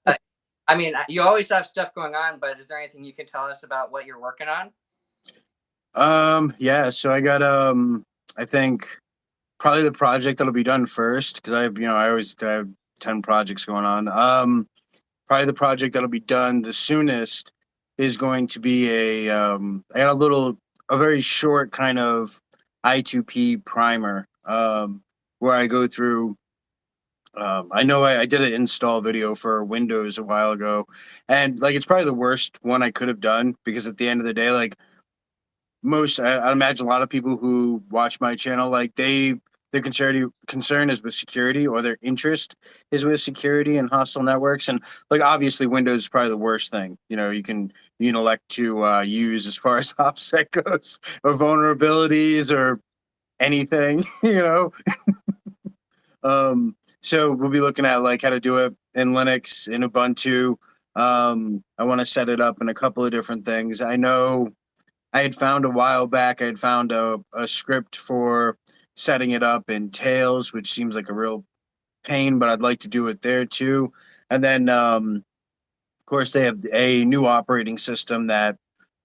Uh, I mean, you always have stuff going on, but is there anything you can tell us about what you're working on? Yeah, so I got I think probably the project that'll be done first because I always have 10 projects going on. Probably the project that'll be done the soonest is going to be I got a very short kind of I2P primer where I go through. I know I did an install video for Windows a while ago, and like it's probably the worst one I could have done because at the end of the day, like I imagine a lot of people who watch my channel, like their concern is with security, or their interest is with security and hostile networks. And like obviously Windows is probably the worst thing, you can elect to use as far as OPSEC goes, or vulnerabilities, or anything. So we'll be looking at like how to do it in Linux, in Ubuntu. I want to set it up in a couple of different things. I know I had found a while back, I had found a script for setting it up in Tails, which seems like a real pain, but I'd like to do it there too. And then, of course, they have a new operating system that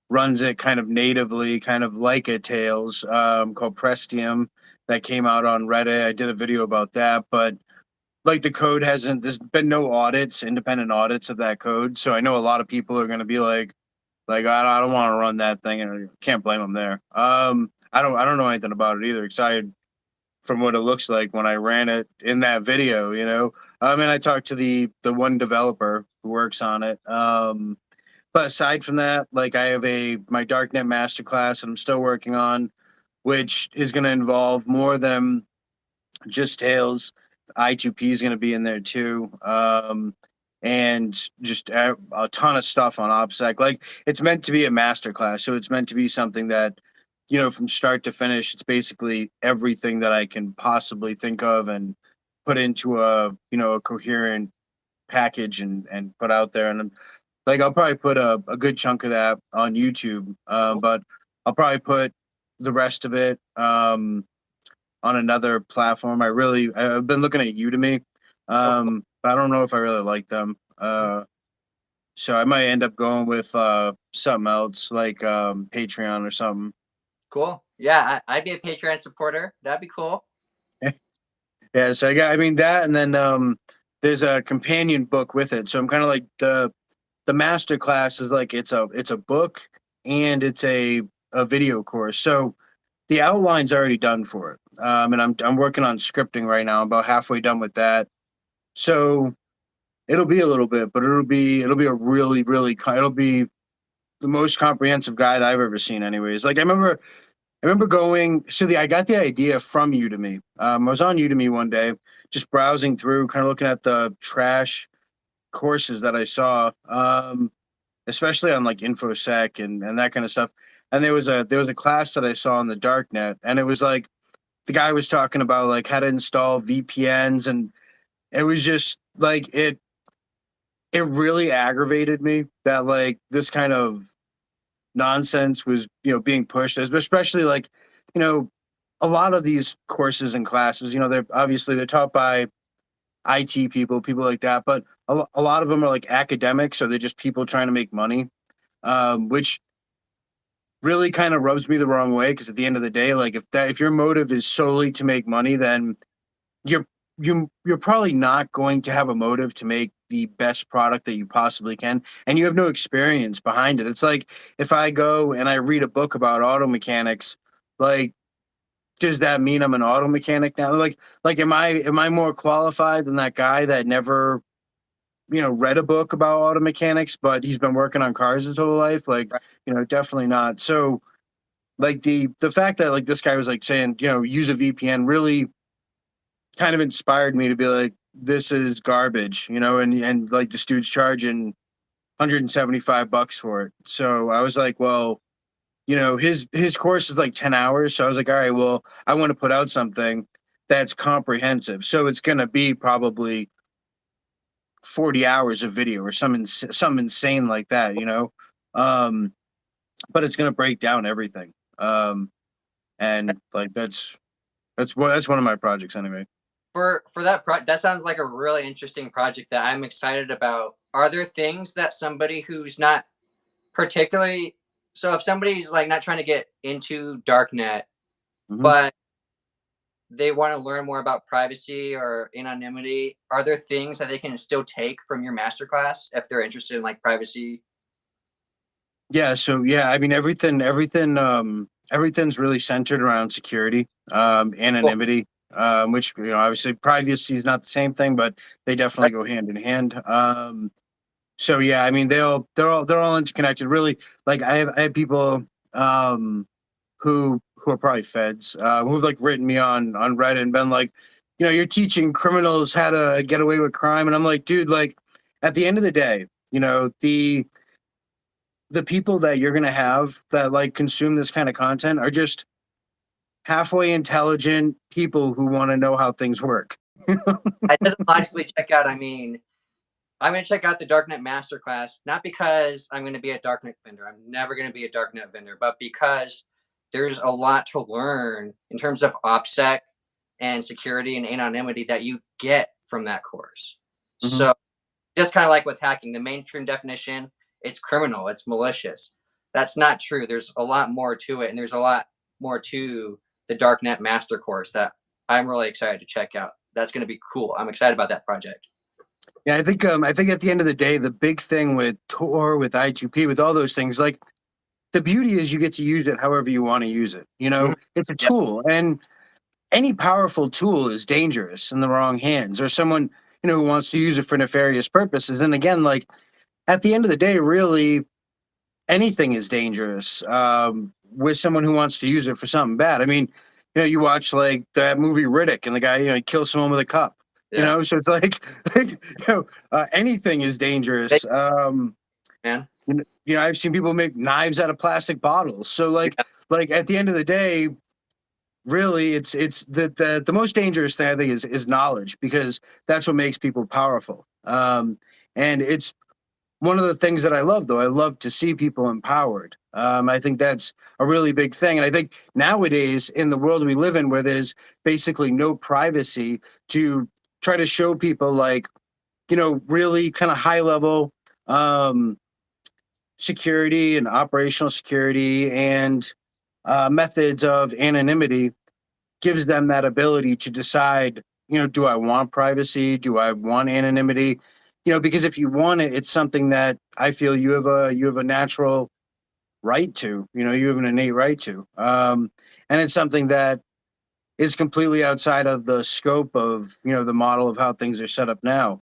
runs it kind of natively, kind of like a Tails, called Prestium, that came out on Reddit. I did a video about that, but like the code hasn't, there's been no audits, independent audits of that code. So I know a lot of people are going to be like I don't want to run that thing, and I can't blame them there. I don't know anything about it either. Excited from what it looks like when I ran it in that video. And I talked to the one developer who works on it. But aside from that, like I have my Darknet masterclass that I'm still working on, which is going to involve more than just Tails. I2P is going to be in there too. And just a ton of stuff on OPSEC. Like it's meant to be a master class, so it's meant to be something that, from start to finish, it's basically everything that I can possibly think of and put into a coherent package and put out there. And like I'll probably put a good chunk of that on YouTube, but I'll probably put the rest of it on another platform. I've been looking at Udemy, but I don't know if I really like them. So I might end up going with something else like Patreon or something. Cool. Yeah, I'd be a Patreon supporter. That'd be cool. Yeah, so I mean that, and then there's a companion book with it. So I'm kind of like the master class is like it's a book and it's a video course. So the outline's already done for it, and I'm working on scripting right now. I'm about halfway done with that. So it'll be a little bit, but it'll be a it'll be the most comprehensive guide I've ever seen. Anyways, like I remember going. I got the idea from Udemy. I was on Udemy one day, just browsing through, kind of looking at the trash courses that I saw, especially on like infosec and that kind of stuff. And there was a class that I saw on the darknet, and it was like the guy was talking about like how to install VPNs, and it was just like it really aggravated me that like this kind of nonsense was being pushed, especially like you know a lot of these courses and classes, they're taught by IT people like that, but a lot of them are like academics, or they're just people trying to make money, which really kind of rubs me the wrong way, because at the end of the day, like if your motive is solely to make money, then you're you're probably not going to have a motive to make the best product that you possibly can, and you have no experience behind it. It's like if I go and I read a book about auto mechanics, like does that mean I'm an auto mechanic now? Like am I more qualified than that guy that never read a book about auto mechanics, but he's been working on cars his whole life? Like, definitely not. So like the fact that like this guy was like saying, use a VPN, really kind of inspired me to be like, this is garbage, and like this dude's charging $175 for it. So I was like, well, his course is like 10 hours. So I was like, all right, well, I want to put out something that's comprehensive. So it's going to be probably 40 hours of video or some insane like that. Um, but it's going to break down everything. And like that's one of my projects anyway. For that that sounds like a really interesting project that I'm excited about. Are there things that somebody who's not particularly, so if somebody's like not trying to get into darknet, Mhm. but they want to learn more about privacy or anonymity, are there things that they can still take from your masterclass if they're interested in like privacy? Yeah, so yeah, I mean everything's really centered around security, Cool. anonymity, which obviously privacy is not the same thing, but they definitely Right. go hand in hand. So yeah, I mean they're all interconnected. Really, like I have people who are probably feds who've like written me on Reddit and been like, you're teaching criminals how to get away with crime, and I'm like, dude, like at the end of the day, the people that you're gonna have that like consume this kind of content are just halfway intelligent people who want to know how things work. It doesn't logically check out. I mean, I'm going to check out the Darknet Masterclass, not because I'm going to be a Darknet vendor. I'm never going to be a Darknet vendor, but because there's a lot to learn in terms of OPSEC and security and anonymity that you get from that course. Mhm. So, just kind of like with hacking, the mainstream definition, it's criminal, it's malicious. That's not true. There's a lot more to it, and there's a lot more to the Darknet Master course that I'm really excited to check out. That's going to be cool. I'm excited about that project. Yeah, I think at the end of the day, the big thing with Tor, with I2P, with all those things, like the beauty is you get to use it however you want to use it. Mhm. It's a Yep. tool, and any powerful tool is dangerous in the wrong hands, or someone who wants to use it for nefarious purposes. And again, like at the end of the day, really anything is dangerous with someone who wants to use it for something bad. I mean, you watch like that movie Riddick, and the guy, he kills someone with a cup. Yeah. So it's like, like anything is They, dangerous. man. I've seen people make knives out of plastic bottles. So like at the end of the day, really, it's the most dangerous thing I think is knowledge, because that's what makes people powerful. And it's one of the things that I love, though. I love to see people empowered. I think that's a really big thing. And I think nowadays, in the world we live in, where there's basically no privacy, to try to show people like, really kind of high level um, security and operational security and methods of anonymity gives them that ability to decide, do I want privacy? Do I want anonymity? Because if you want it, it's something that I feel you have a natural right to. You have an innate right to, and it's something that is completely outside of the scope of the model of how things are set up now.